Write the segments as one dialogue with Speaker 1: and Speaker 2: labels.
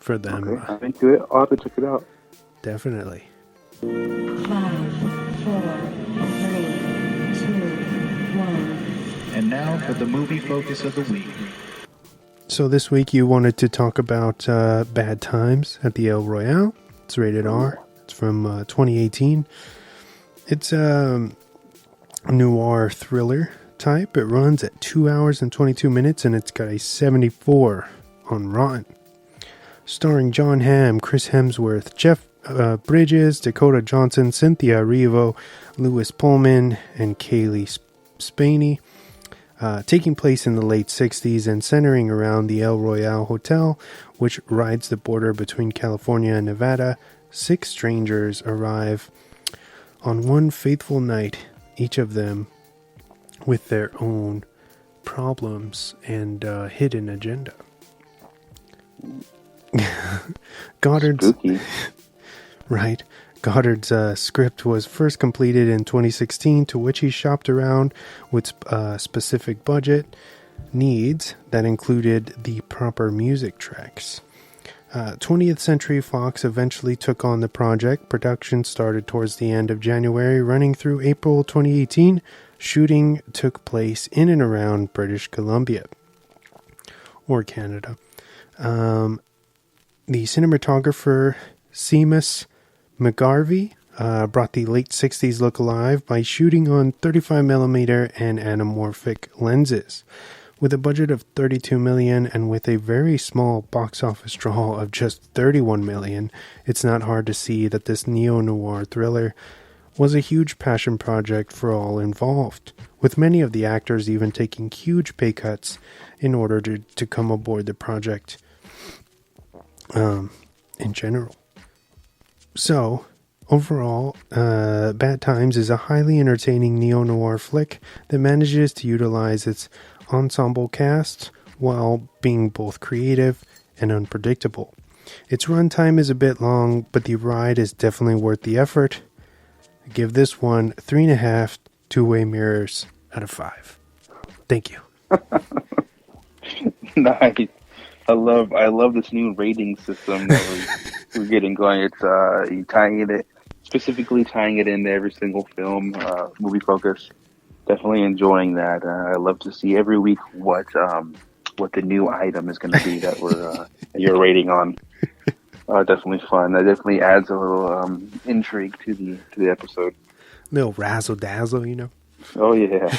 Speaker 1: for them.
Speaker 2: Okay, I'm into it. I'll have to check it out.
Speaker 1: Definitely.
Speaker 3: 5, 4, 3, 2, 1.
Speaker 4: And now for the movie focus of the week.
Speaker 1: So this week you wanted to talk about Bad Times at the El Royale. It's rated R. It's from 2018. It's a noir thriller type. It runs at 2 hours and 22 minutes, and it's got a 74 on Rotten. Starring Jon Hamm, Chris Hemsworth, Jeff Bridges, Dakota Johnson, Cynthia Erivo, Lewis Pullman, and Kaylee Spaney. Taking place in the late 60s and centering around the El Royale Hotel, which rides the border between California and Nevada. 6 strangers arrive on one fateful night, each of them with their own problems and hidden agenda. Goddard's
Speaker 2: Spooky.
Speaker 1: Right. Goddard's script was first completed in 2016, to which he shopped around with specific budget needs that included the proper music tracks. 20th Century Fox eventually took on the project. Production started towards the end of January, running through April 2018. Shooting took place in and around British Columbia or Canada. The cinematographer Seamus McGarvey brought the late 60s look alive by shooting on 35mm and anamorphic lenses. With a budget of $32 million and with a very small box office draw of just $31 million, it's not hard to see that this neo-noir thriller was a huge passion project for all involved, with many of the actors even taking huge pay cuts in order to come aboard the project in general. So, overall, Bad Times is a highly entertaining neo-noir flick that manages to utilize its ensemble cast while being both creative and unpredictable. Its runtime is a bit long, but the ride is definitely worth the effort. I give this one 3.5 two-way mirrors out of 5. Thank you.
Speaker 2: Nice. I love this new rating system that we're getting going. It's specifically tying it into every single film, movie focus. Definitely enjoying that. I love to see every week what the new item is going to be that you're rating on. Definitely fun. That definitely adds a little intrigue to the episode.
Speaker 1: Little razzle dazzle, you know.
Speaker 2: Oh yeah.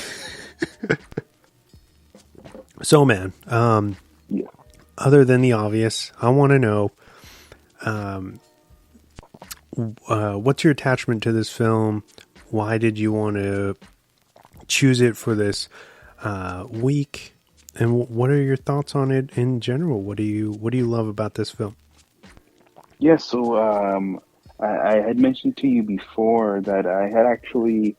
Speaker 1: So, man.
Speaker 2: Yeah.
Speaker 1: Other than the obvious, I want to know, what's your attachment to this film? Why did you want to choose it for this week? And what are your thoughts on it in general? What do you love about this film?
Speaker 2: Yeah, so I had mentioned to you before that I had actually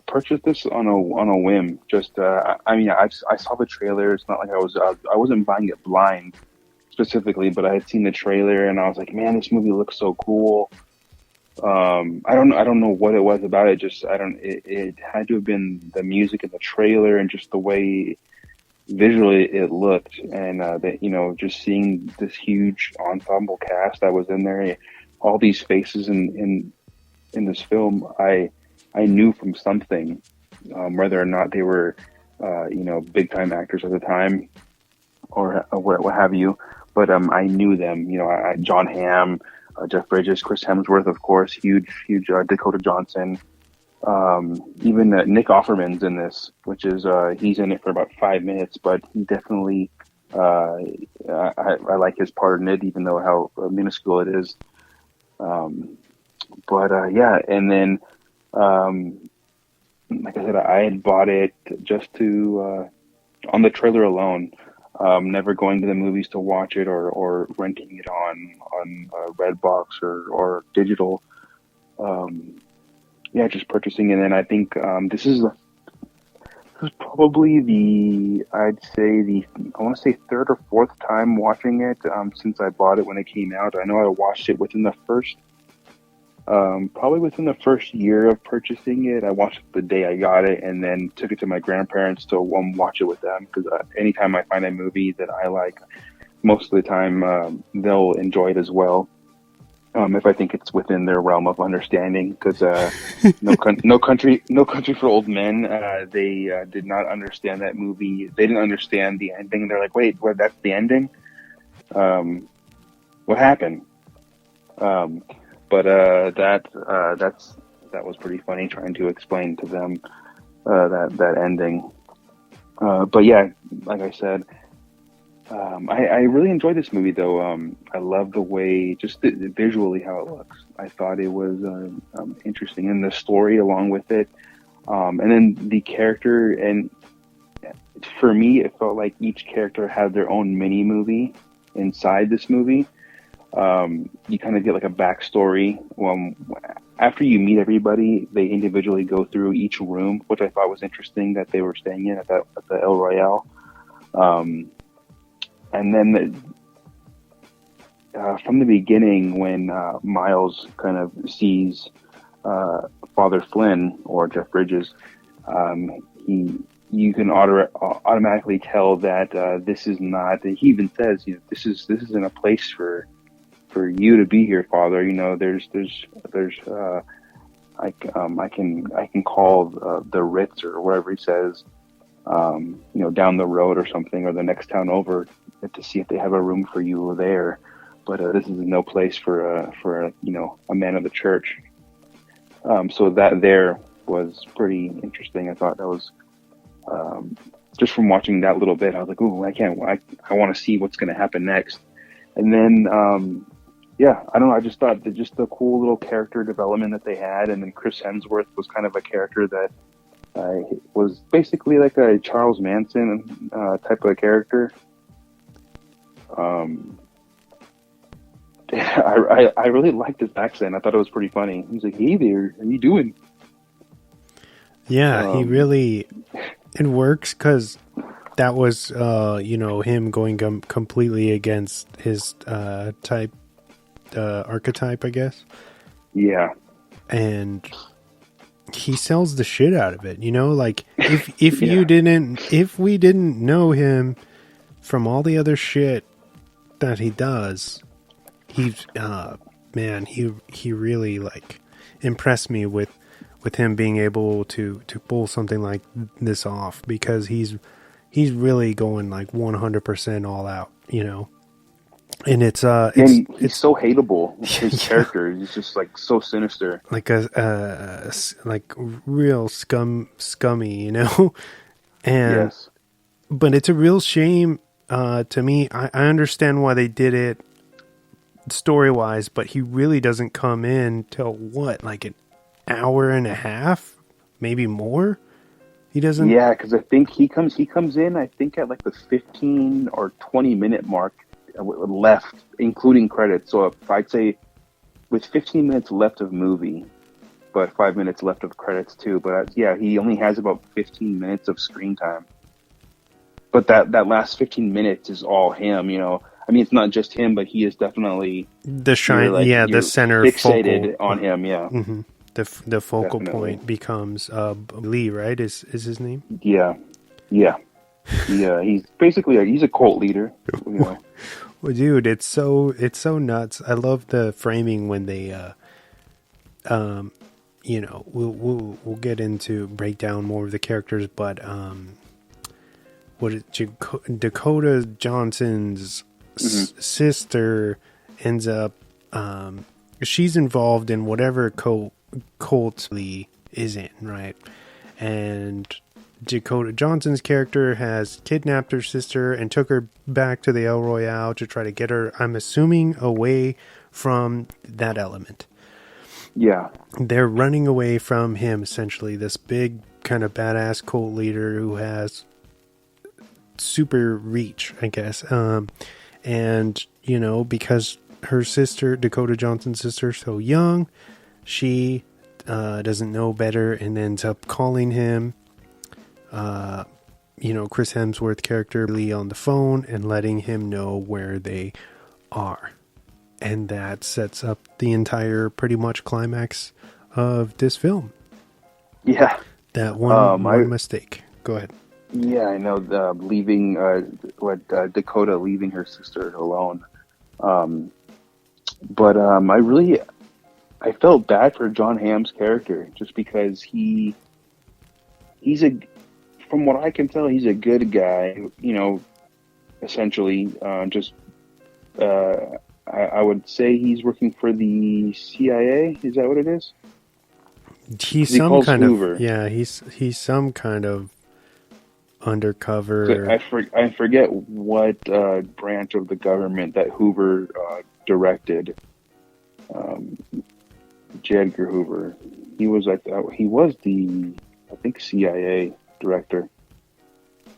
Speaker 2: purchased this on a whim. Just I saw the trailer. It's not like I wasn't buying it blind specifically, but I had seen the trailer and I was like, man, this movie looks so cool. I don't know what it was about it. It had to have been the music in the trailer and just the way visually it looked, and just seeing this huge ensemble cast that was in there, all these faces in this film, I knew from something, whether or not they were big time actors at the time or what have you, but I knew them. Jon Hamm, Jeff Bridges, Chris Hemsworth, of course, huge Dakota Johnson. Even Nick Offerman's in this, which is he's in it for about 5 minutes, but he definitely I like his part in it, even though how minuscule it is. Yeah, and then like I said, I had bought it just to on the trailer alone. Never going to the movies to watch it or renting it on Redbox or digital. Just purchasing it. And I think this is probably I want to say third or fourth time watching it since I bought it when it came out. I know I watched it within the first year of purchasing it. I watched it the day I got it, and then took it to my grandparents to watch it with them, because anytime I find a movie that I like, most of the time they'll enjoy it as well. If I think it's within their realm of understanding, because no country for old men. They did not understand that movie. They didn't understand the ending. They're like, wait, what? That's the ending? What happened? But that was pretty funny trying to explain to them that ending. But yeah, like I said, I really enjoyed this movie though. I love the way, just visually how it looks. I thought it was interesting, and the story along with it, and then the character. And for me, it felt like each character had their own mini movie inside this movie. You kind of get like a backstory. After you meet everybody, they individually go through each room, which I thought was interesting that they were staying in at the El Royale. And then from the beginning, when Miles kind of sees Father Flynn or Jeff Bridges, you can automatically tell that this is not. He even says, this isn't a place for you to be here, Father. There's I can call the Ritz or wherever he says, down the road or something, or the next town over, to see if they have a room for you there. But this is no place for a man of the church. So that there was pretty interesting. I thought that was just from watching that little bit, I was like, ooh, I want to see what's going to happen next. And then yeah, I don't know. I just thought that just the cool little character development that they had, and then Chris Hemsworth was kind of a character that was basically like a Charles Manson type of character. I really liked his accent. I thought it was pretty funny. He was like, "Hey there, how you doing?"
Speaker 1: Yeah, he really, it works because that was him going completely against his archetype, I guess.
Speaker 2: Yeah,
Speaker 1: and he sells the shit out of it. Like if we didn't know him from all the other shit that he does, he's he really like impressed me with him being able to pull something like this off, because he's really going like 100% all out, and it's
Speaker 2: so hateable. His character, he's just like so sinister,
Speaker 1: like a like real scummy, and
Speaker 2: yes.
Speaker 1: But it's a real shame to me. I understand why they did it story-wise, but he really doesn't come in till like an hour and a half, maybe more. He doesn't.
Speaker 2: Yeah, because I think he comes in, I think at like the 15 or 20 minute mark left, including credits. So if I'd say with 15 minutes left of movie, but 5 minutes left of credits too. But yeah, he only has about 15 minutes of screen time. But that last 15 minutes is all him, I mean, it's not just him, but he is definitely
Speaker 1: the the center,
Speaker 2: fixated on him. Yeah,
Speaker 1: mm-hmm. The focal point becomes Lee, right? Is his name?
Speaker 2: Yeah. He's basically he's a cult leader.
Speaker 1: Well, dude, it's so nuts. I love the framing when they, we'll get into break down more of the characters, but Dakota Johnson's sister ends up, she's involved in whatever cult Lee is in, right? And Dakota Johnson's character has kidnapped her sister and took her back to the El Royale to try to get her, I'm assuming, away from that element.
Speaker 2: Yeah.
Speaker 1: They're running away from him, essentially, this big kind of badass cult leader who has super reach, I guess. And, because her sister, Dakota Johnson's sister, is so young, she doesn't know better and ends up calling him, Chris Hemsworth character, Lee, on the phone and letting him know where they are. And that sets up the entire pretty much climax of this film.
Speaker 2: Yeah.
Speaker 1: That one mistake. Go ahead.
Speaker 2: Yeah, I know. Leaving Dakota leaving her sister alone. Um, but I felt bad for Jon Hamm's character just because he's a from what I can tell he's a good guy. You know, essentially, I would say he's working for the CIA. Is that what it is?
Speaker 1: He's
Speaker 2: 'Cause he
Speaker 1: some
Speaker 2: calls
Speaker 1: kind
Speaker 2: Hoover.
Speaker 1: of he's some kind of
Speaker 2: So
Speaker 1: undercover.
Speaker 2: I forget what branch of the government that Hoover directed. Um, J. Edgar Hoover. He was he was the I think CIA director.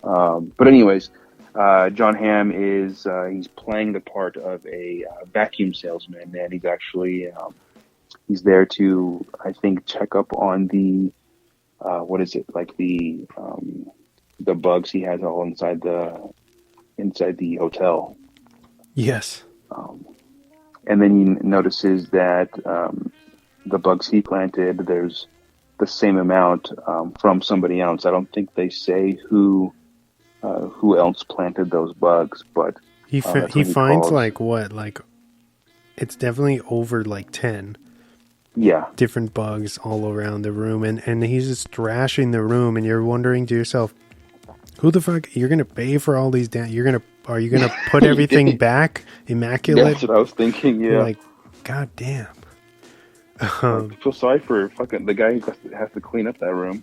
Speaker 2: But anyways, Jon Hamm is he's playing the part of a vacuum salesman, and he's actually he's there to I think check up on the what is it like the bugs he has all inside the hotel.
Speaker 1: Yes.
Speaker 2: And then he notices that the bugs he planted, there's the same amount from somebody else. I don't think they say who else planted those bugs, but
Speaker 1: He
Speaker 2: that's
Speaker 1: he
Speaker 2: what he
Speaker 1: finds
Speaker 2: calls.
Speaker 1: like it's definitely over like 10
Speaker 2: Yeah,
Speaker 1: different bugs all around the room, and he's just trashing the room, and you're wondering to yourself, who the fuck you're gonna pay for all these are you gonna put everything back immaculate?
Speaker 2: that's what I was thinking. Yeah,
Speaker 1: Like, god damn.
Speaker 2: I feel sorry for fucking the guy who has to clean up that room.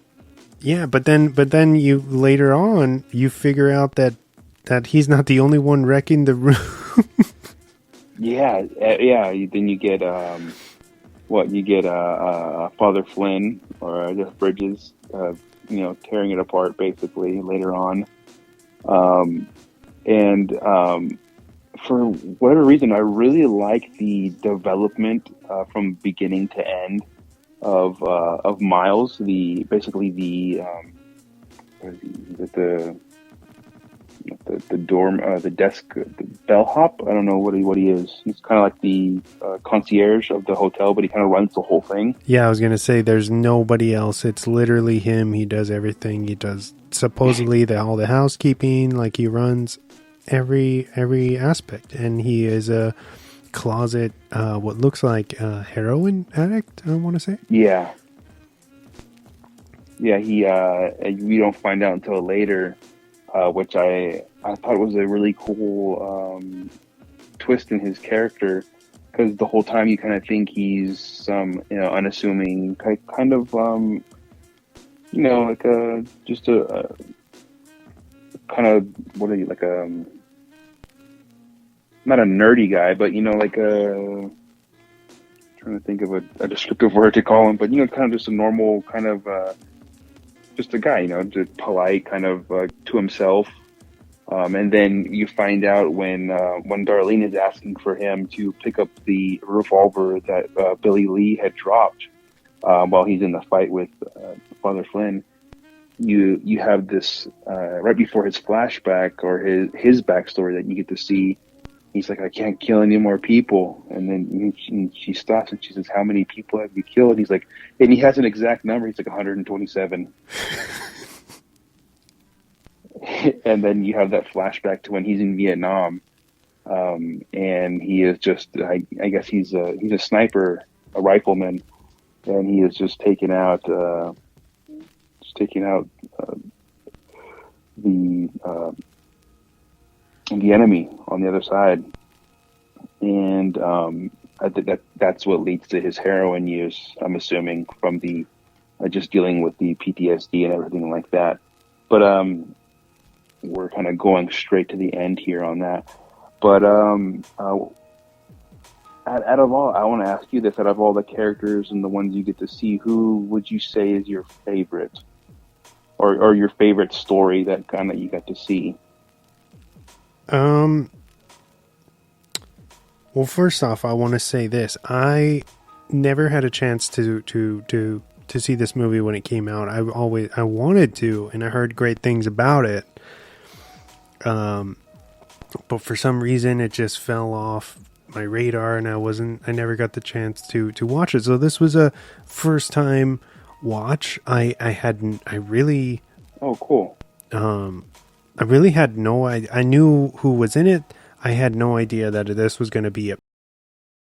Speaker 1: Yeah, but then you later on you figure out that he's not the only one wrecking the room.
Speaker 2: Yeah, yeah. Then you get what you get Father Flynn or Jeff Bridges, tearing it apart basically later on, and for whatever reason, I really like the development from beginning to end of Miles. The basically the dorm, the desk, the bellhop. I don't know what he is. He's kind of like the concierge of the hotel, but he kind of runs the whole thing.
Speaker 1: Yeah, I was gonna say there's nobody else. It's literally him. He does everything. He does supposedly all the housekeeping. Like, he runs every aspect, and he is a closet what looks like a heroin addict, I want to say.
Speaker 2: Yeah. He we don't find out until later, which I thought was a really cool twist in his character, because the whole time you kind of think he's some unassuming kind of like just a kind of what are you like not a nerdy guy, but like trying to think of a descriptive word to call him, but kind of just a normal kind of just a guy, just polite kind of to himself. And then you find out when Darlene is asking for him to pick up the revolver that Billy Lee had dropped while he's in the fight with Father Flynn. You have this right before his flashback or his backstory that you get to see. He's like, I can't kill any more people. And then she stops and she says, how many people have you killed? And he's like, and he has an exact number. He's like 127. And then you have that flashback to when he's in Vietnam. And he is just, I guess he's a sniper, a rifleman. And he is just taking out the enemy on the other side, and I think that's what leads to his heroin use. I'm assuming from the just dealing with the PTSD and everything like that. But we're kind of going straight to the end here on that. But out of all, I want to ask you this: out of all the characters and the ones you get to see, who would you say is your favorite, or your favorite story that kind of you got to see?
Speaker 1: Well, first off, I want to say this. I never had a chance to see this movie when it came out. I wanted to, and I heard great things about it. But for some reason it just fell off my radar, and I never got the chance to watch it. So this was a first time watch. I really
Speaker 2: Oh, cool.
Speaker 1: I really had no idea. I knew who was in it. I had no idea that this was going to be a